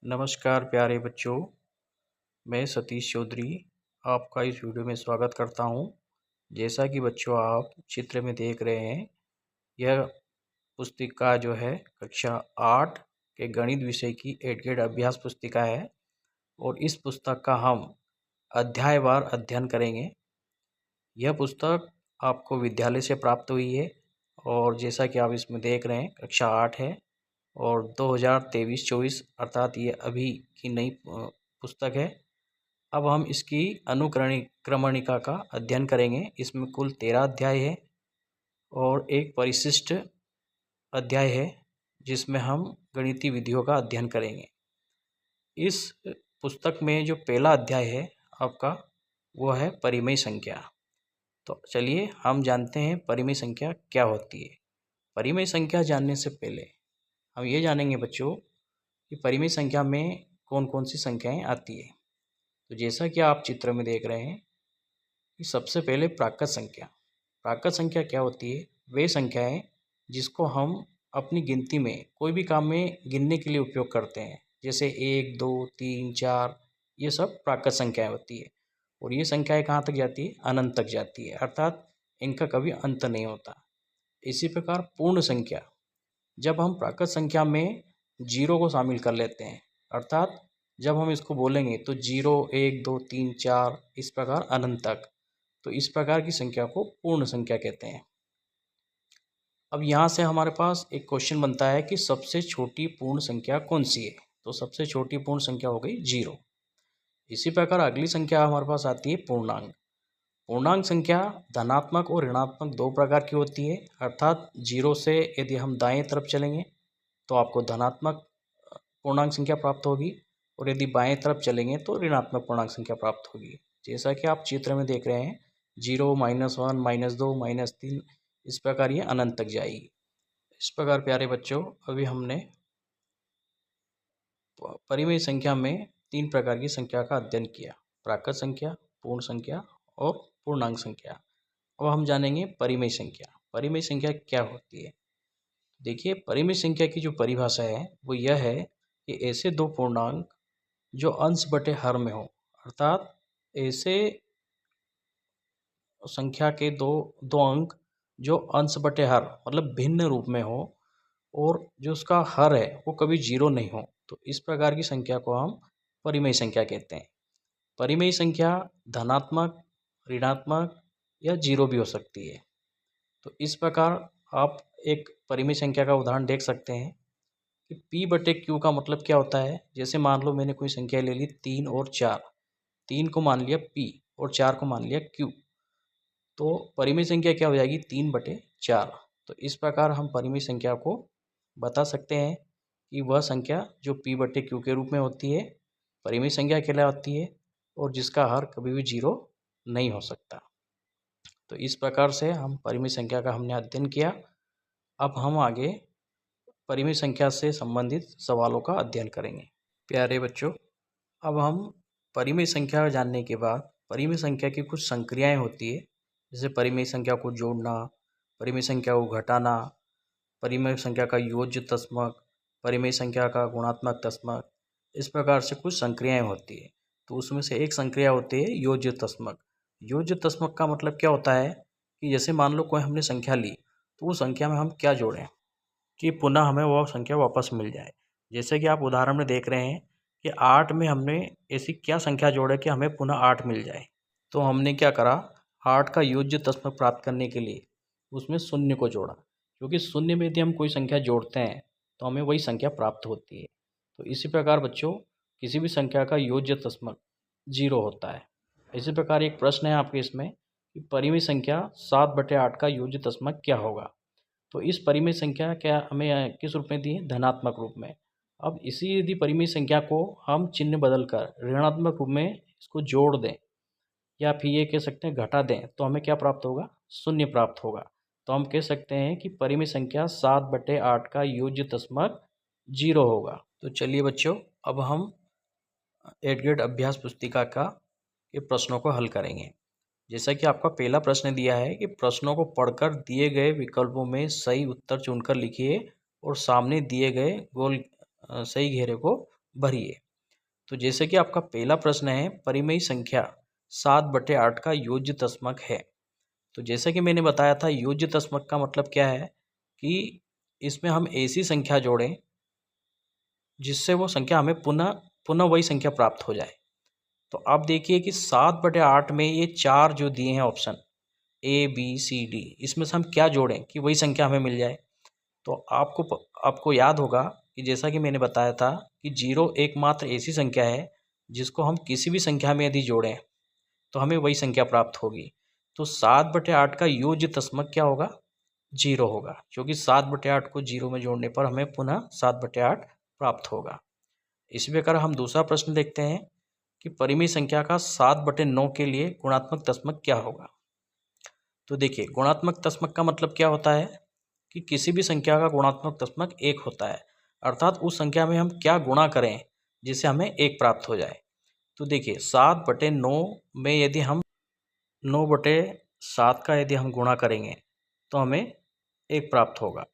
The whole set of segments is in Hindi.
नमस्कार प्यारे बच्चों, मैं सतीश चौधरी आपका इस वीडियो में स्वागत करता हूं। जैसा कि बच्चों आप चित्र में देख रहे हैं, यह पुस्तिका जो है कक्षा 8 के गणित विषय की 8th ग्रेड अभ्यास पुस्तिका है और इस पुस्तक का हम अध्यायवार अध्ययन करेंगे। यह पुस्तक आपको विद्यालय से प्राप्त हुई है और जैसा कि आप इसमें देख रहे हैं कक्षा 8 है और 2023-24 अर्थात ये अभी की नई पुस्तक है। अब हम इसकी क्रमणिका का अध्ययन करेंगे। इसमें कुल 13 अध्याय है और एक परिशिष्ट अध्याय है जिसमें हम गणितीय विधियों का अध्ययन करेंगे। इस पुस्तक में जो पहला अध्याय है आपका वो है परिमेय संख्या। तो चलिए हम जानते हैं परिमेय संख्या क्या होती है। परिमेय संख्या जानने से पहले हम ये जानेंगे बच्चों कि परिमेय संख्या में कौन कौन सी संख्याएं आती है। तो जैसा कि आप चित्र में देख रहे हैं कि सबसे पहले प्राकृत संख्या। प्राकृत संख्या क्या होती है? वे संख्याएं जिसको हम अपनी गिनती में कोई भी काम में गिनने के लिए उपयोग करते हैं, जैसे 1, 2, 3, 4, ये सब प्राकृत संख्याएं होती है। और ये संख्याएं कहाँ तक जाती है? अनंत तक जाती है, अर्थात इनका कभी अंत नहीं होता। इसी प्रकार पूर्ण संख्या, जब हम प्राकृत संख्या में जीरो को शामिल कर लेते हैं, अर्थात जब हम इसको बोलेंगे तो 0, 1, 2, 3, 4 इस प्रकार अनंत तक, तो इस प्रकार की संख्या को पूर्ण संख्या कहते हैं। अब यहाँ से हमारे पास एक क्वेश्चन बनता है कि सबसे छोटी पूर्ण संख्या कौन सी है? तो सबसे छोटी पूर्ण संख्या हो गई 0। इसी प्रकार अगली संख्या हमारे पास आती है पूर्णांक। पूर्णांक संख्या धनात्मक और ऋणात्मक दो प्रकार की होती है, अर्थात 0 से यदि हम दाएं तरफ चलेंगे तो आपको धनात्मक पूर्णांक संख्या प्राप्त होगी और यदि बाएं तरफ चलेंगे तो ऋणात्मक पूर्णांक संख्या प्राप्त होगी। जैसा कि आप चित्र में देख रहे हैं 0, -1, -2, -3 इस प्रकार ये अनंत तक जाएगी। इस प्रकार प्यारे बच्चों अभी हमने परिमेय संख्या में 3 प्रकार की संख्या का अध्ययन किया, प्राकृत संख्या, पूर्ण संख्या और पूर्णांक संख्या। अब हम जानेंगे परिमेय संख्या। परिमेय संख्या क्या होती है? देखिए, परिमेय संख्या की जो परिभाषा है वो यह है कि ऐसे दो पूर्णांक जो अंश बटे हर में हो, अर्थात ऐसे संख्या के दो अंक जो अंश बटे हर मतलब भिन्न रूप में हो और जो उसका हर है वो कभी 0 नहीं हो, तो इस प्रकार की संख्या को हम परिमेय संख्या कहते हैं। परिमेय संख्या धनात्मक, ऋणात्मक या 0 भी हो सकती है। तो इस प्रकार आप एक परिमेय संख्या का उदाहरण देख सकते हैं कि P बटे Q का मतलब क्या होता है। जैसे मान लो मैंने कोई संख्या ले ली 3 और 4, 3 को मान लिया P और 4 को मान लिया Q, तो परिमेय संख्या क्या हो जाएगी? 3 बटे 4। तो इस प्रकार हम परिमेय संख्या को बता सकते हैं कि वह संख्या जो P बटे Q के रूप में होती है परिमेय संख्या कहलाती है और जिसका हर कभी भी 0 नहीं हो सकता। तो इस प्रकार से हम परिमेय संख्या का हमने अध्ययन किया। अब हम आगे परिमेय संख्या से संबंधित सवालों का अध्ययन करेंगे। प्यारे बच्चों, अब हम परिमेय संख्या जानने के बाद परिमेय संख्या की कुछ संक्रियाएं होती है, जैसे परिमेय संख्या को जोड़ना, परिमेय संख्या को घटाना, परिमेय संख्या का योज्य तस्मक, परिमेय संख्या का गुणात्मक तस्मक, इस प्रकार से कुछ संक्रियाएं होती है। तो उसमें से एक संक्रिया होती है योज्य तस्मक। योज्य तस्मक का मतलब क्या होता है कि जैसे मान लो कोई हमने संख्या ली तो उस संख्या में हम क्या जोड़ें कि पुनः हमें वह संख्या वापस मिल जाए। जैसे कि आप उदाहरण में देख रहे हैं कि 8 में हमने ऐसी क्या संख्या जोड़े कि हमें पुनः 8 मिल जाए। तो हमने क्या करा, 8 का योज्य तस्मक प्राप्त करने के लिए उसमें शून्य को जोड़ा, क्योंकि शून्य में यदि हम कोई संख्या जोड़ते हैं तो हमें वही संख्या प्राप्त होती है। तो इसी प्रकार बच्चों किसी भी संख्या का योज्य तस्मक 0 होता है। इसी प्रकार एक प्रश्न है आपके इसमें कि परिमेय संख्या 7 बटे 8 का योज्य तस्मक क्या होगा। तो इस परिमेय संख्या क्या हमें किस रूप में दी है? धनात्मक रूप में। अब इसी यदि परिमेय संख्या को हम चिन्ह बदलकर ऋणात्मक रूप में इसको जोड़ दें या फिर ये कह सकते हैं घटा दें तो हमें क्या प्राप्त होगा? शून्य प्राप्त होगा। तो हम कह सकते हैं कि परिमेय संख्या 7 बटे 8 का योज्य तस्मक 0 होगा। तो चलिए बच्चों, अब हम 8th ग्रेड अभ्यास पुस्तिका का ये प्रश्नों को हल करेंगे। जैसा कि आपका पहला प्रश्न दिया है कि प्रश्नों को पढ़कर दिए गए विकल्पों में सही उत्तर चुनकर लिखिए और सामने दिए गए गोल सही घेरे को भरिए। तो जैसे कि आपका पहला प्रश्न है, परिमेय संख्या 7/8 का योज्य तस्मक है। तो जैसे कि मैंने बताया था, योज्य तस्मक का मतलब क्या है कि इसमें हम ऐसी संख्या जोड़ें जिससे वो संख्या हमें पुनः पुनः वही संख्या प्राप्त हो जाए। तो आप देखिए कि 7/8 में ये 4 जो दिए हैं ऑप्शन ABCD, इसमें से हम क्या जोड़ें कि वही संख्या हमें मिल जाए। तो आपको याद होगा कि जैसा कि मैंने बताया था कि 0 एकमात्र ऐसी संख्या है जिसको हम किसी भी संख्या में यदि जोड़ें तो हमें वही संख्या प्राप्त होगी। तो 7/8 का योज्य तस्मक क्या होगा? 0 होगा, क्योंकि 7/8 को 0 में जोड़ने पर हमें पुनः 7/8 प्राप्त होगा। इसी प्रकार हम दूसरा प्रश्न देखते हैं कि परिमेय संख्या का 7/9 के लिए गुणात्मक तस्मक क्या होगा। तो देखिए, गुणात्मक तस्मक का मतलब क्या होता है कि किसी भी संख्या का गुणात्मक तस्मक 1 होता है, अर्थात उस संख्या में हम क्या गुणा करें जिससे हमें 1 प्राप्त हो जाए। तो देखिए, 7/9 में यदि हम 9/7 का यदि हम गुणा करेंगे तो हमें 1 प्राप्त होगा।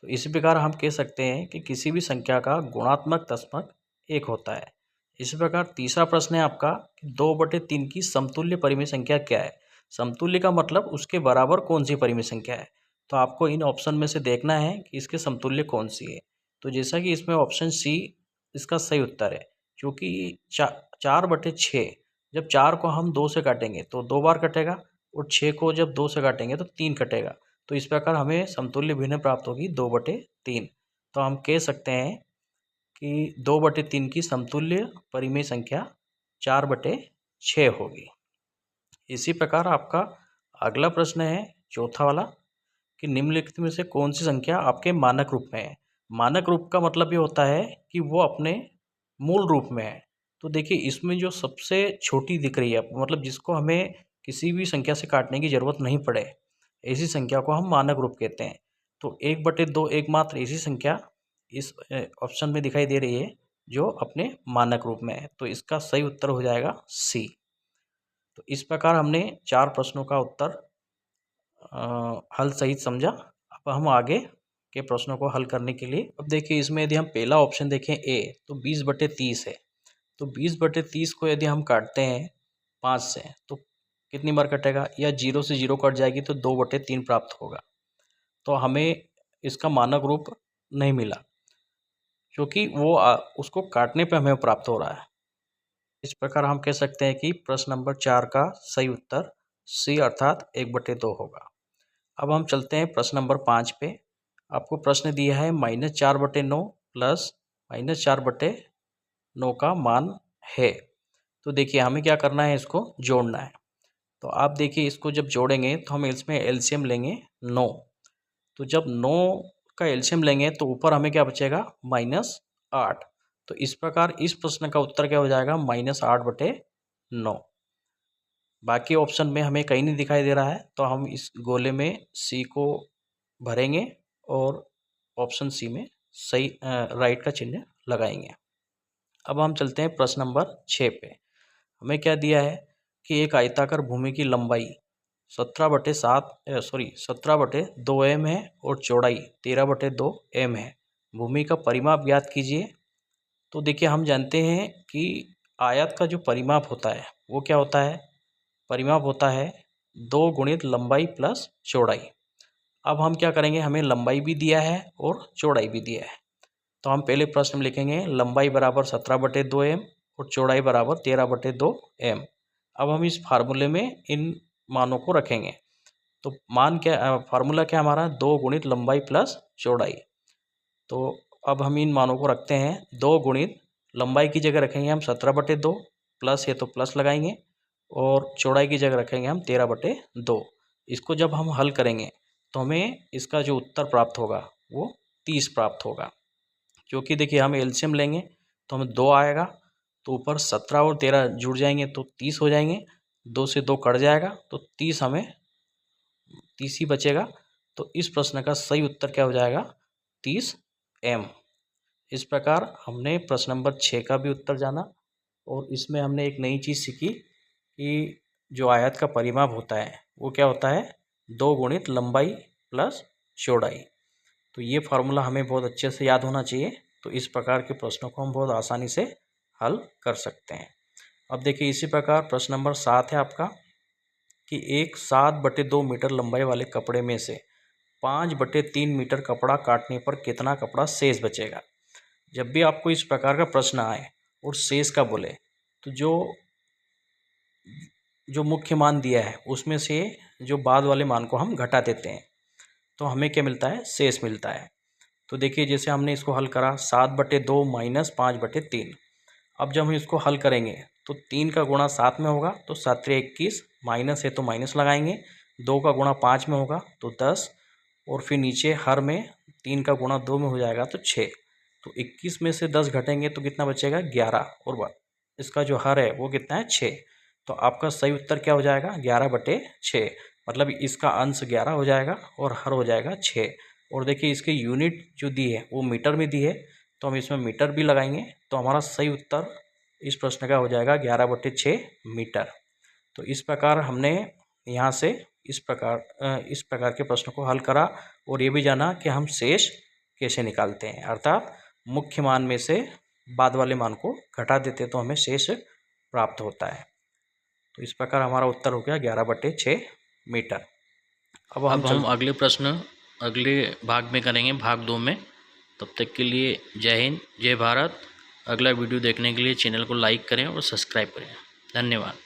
तो इसी प्रकार हम कह सकते हैं कि किसी भी संख्या का गुणात्मक तस्मक 1 होता है। इसी प्रकार तीसरा प्रश्न है आपका कि 2/3 की समतुल्य परिमेय संख्या क्या है। समतुल्य का मतलब उसके बराबर कौन सी परिमेय संख्या है। तो आपको इन ऑप्शन में से देखना है कि इसके समतुल्य कौन सी है। तो जैसा कि इसमें ऑप्शन सी इसका सही उत्तर है, क्योंकि 4/6, जब 4 को हम 2 से काटेंगे तो 2 बार कटेगा, और 6 को जब 2 से काटेंगे तो 3 कटेगा। तो इस प्रकार हमें समतुल्य भिन्न प्राप्त होगी 2/3। तो हम कह सकते हैं कि 2/3 की समतुल्य परिमेय संख्या 4/6 होगी। इसी प्रकार आपका अगला प्रश्न है, चौथा वाला, कि निम्नलिखित में से कौन सी संख्या आपके मानक रूप में है। मानक रूप का मतलब ये होता है कि वो अपने मूल रूप में है। तो देखिए, इसमें जो सबसे छोटी दिख रही है, मतलब जिसको हमें किसी भी संख्या से काटने की ज़रूरत नहीं पड़े, ऐसी संख्या को हम मानक रूप कहते हैं। तो 1/2 एकमात्र ऐसी संख्या इस ऑप्शन में दिखाई दे रही है जो अपने मानक रूप में है। तो इसका सही उत्तर हो जाएगा सी। तो इस प्रकार हमने 4 प्रश्नों का उत्तर हल सहित समझा। अब हम आगे के प्रश्नों को हल करने के लिए, अब देखिए इसमें यदि हम पहला ऑप्शन देखें ए, तो 20/30 है। तो 20/30 को यदि हम काटते हैं 5 से तो कितनी बार कटेगा, या 0 से 0 कट जाएगी तो 2/3 प्राप्त होगा। तो हमें इसका मानक रूप नहीं मिला, क्योंकि वो उसको काटने पे हमें प्राप्त हो रहा है। इस प्रकार हम कह सकते हैं कि प्रश्न नंबर 4 का सही उत्तर सी अर्थात 1/2 होगा। अब हम चलते हैं प्रश्न नंबर 5 पे। आपको प्रश्न दिया है -4/9 प्लस -4/9 का मान है। तो देखिए, हमें क्या करना है, इसको जोड़ना है। तो आप देखिए, इसको जब जोड़ेंगे तो हम इसमें एलसीएम लेंगे 9। तो जब 9 का एलसीएम लेंगे तो ऊपर हमें क्या बचेगा, -8। तो इस प्रकार इस प्रश्न का उत्तर क्या हो जाएगा, -8/9। बाकी ऑप्शन में हमें कहीं नहीं दिखाई दे रहा है, तो हम इस गोले में सी को भरेंगे और ऑप्शन सी में सही राइट का चिन्ह लगाएंगे। अब हम चलते हैं प्रश्न नंबर 6 पे। हमें क्या दिया है कि एक आयताकार भूमि की लंबाई 17/2 m है और चौड़ाई 13/2 m है। भूमि का परिमाप ज्ञात कीजिए। तो देखिए, हम जानते हैं कि आयत का जो परिमाप होता है वो क्या होता है, परिमाप होता है 2 गुणित लंबाई प्लस चौड़ाई। अब हम क्या करेंगे, हमें लंबाई भी दिया है और चौड़ाई भी दिया है। तो हम पहले प्रश्न में लिखेंगे लंबाई बराबर 17/2 m और चौड़ाई बराबर 13/2 m। अब हम इस फार्मूले में इन मानों को रखेंगे। तो मान क्या, फार्मूला क्या हमारा, 2 गुणित लंबाई प्लस चौड़ाई। तो अब हम इन मानों को रखते हैं। 2 गुणित लंबाई की जगह रखेंगे हम 17/2, प्लस है तो प्लस लगाएंगे, और चौड़ाई की जगह रखेंगे हम 13/2। इसको जब हम हल करेंगे तो हमें इसका जो उत्तर प्राप्त होगा वो 30 प्राप्त होगा। क्योंकि देखिए, हम एलसीएम लेंगे तो हमें 2 आएगा, तो ऊपर 17 और 13 जुड़ जाएंगे तो 30 हो जाएंगे। 2 से 2 कट जाएगा तो 30 हमें 30 ही बचेगा। तो इस प्रश्न का सही उत्तर क्या हो जाएगा, 30 m। इस प्रकार हमने प्रश्न नंबर 6 का भी उत्तर जाना, और इसमें हमने एक नई चीज़ सीखी कि जो आयत का परिमाप होता है वो क्या होता है, 2 गुणित लंबाई प्लस चौड़ाई। तो ये फार्मूला हमें बहुत अच्छे से याद होना चाहिए। तो इस प्रकार के प्रश्नों को हम बहुत आसानी से हल कर सकते हैं। अब देखिए इसी प्रकार प्रश्न नंबर 7 है आपका कि एक 7/2 मीटर लंबाई वाले कपड़े में से 5/3 मीटर कपड़ा काटने पर कितना कपड़ा शेष बचेगा। जब भी आपको इस प्रकार का प्रश्न आए और शेष का बोले तो जो मुख्य मान दिया है उसमें से जो बाद वाले मान को हम घटा देते हैं तो हमें क्या मिलता है, शेष मिलता है। तो देखिए जैसे हमने इसको हल करा 7/2 माइनस 5/3। अब जब हम इसको हल करेंगे तो 3 का गुणा 7 में होगा तो 7 × 21, माइनस है तो माइनस लगाएंगे। 2 का गुणा 5 में होगा तो 10, और फिर नीचे हर में 3 का गुणा 2 में हो जाएगा तो 6। तो 21 में से 10 घटेंगे तो कितना बचेगा, 11, और इसका जो हर है वो कितना है, 6। तो आपका सही उत्तर क्या हो जाएगा, 11/6। मतलब इसका अंश 11 हो जाएगा और हर हो जाएगा 6। और देखिए इसकी यूनिट जो दी है वो मीटर में दी है तो हम इसमें मीटर भी लगाएंगे तो हमारा सही उत्तर इस प्रश्न का हो जाएगा 11/6 मीटर। तो इस प्रकार हमने यहाँ से इस प्रकार के प्रश्नों को हल करा और ये भी जाना कि हम शेष कैसे निकालते हैं, अर्थात मुख्य मान में से बाद वाले मान को घटा देते तो हमें शेष प्राप्त होता है। तो इस प्रकार हमारा उत्तर हो गया 11/6 मीटर। अब हम अगले प्रश्न अगले भाग में करेंगे, भाग 2 में। तब तक के लिए जय हिंद, जय भारत। अगला वीडियो देखने के लिए चैनल को लाइक करें और सब्सक्राइब करें। धन्यवाद।